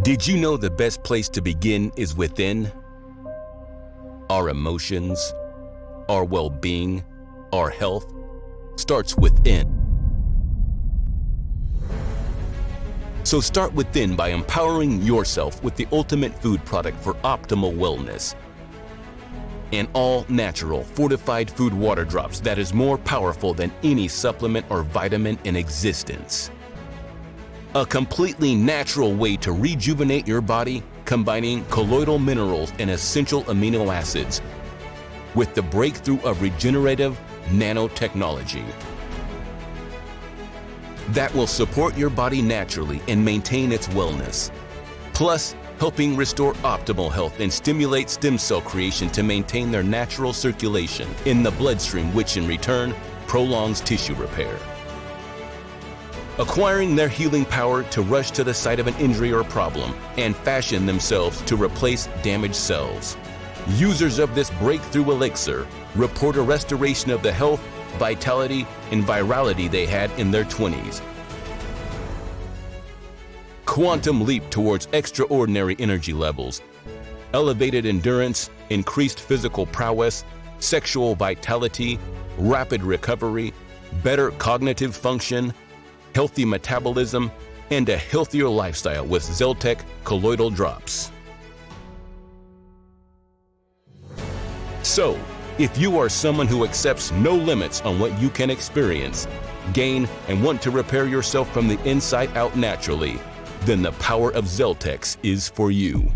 Did you know the best place to begin is within? Our emotions, our well-being, our health starts within. So start within by empowering yourself with the ultimate food product for optimal wellness. An all-natural fortified food water drops that is more powerful than any supplement or vitamin in existence. A completely natural way to rejuvenate your body, combining colloidal minerals and essential amino acids with the breakthrough of regenerative nanotechnology that will support your body naturally and maintain its wellness, plus helping restore optimal health and stimulate stem cell creation to maintain their natural circulation in the bloodstream, which in return prolongs tissue repair. Acquiring their healing power to rush to the site of an injury or problem and fashion themselves to replace damaged cells. Users of this breakthrough elixir report a restoration of the health, vitality, and virality they had in their 20s. Quantum leap towards extraordinary energy levels, elevated endurance, increased physical prowess, sexual vitality, rapid recovery, better cognitive function, healthy metabolism, and a healthier lifestyle with Zeltec colloidal drops. So, if you are someone who accepts no limits on what you can experience, gain, and want to repair yourself from the inside out naturally, then the power of Zeltex is for you.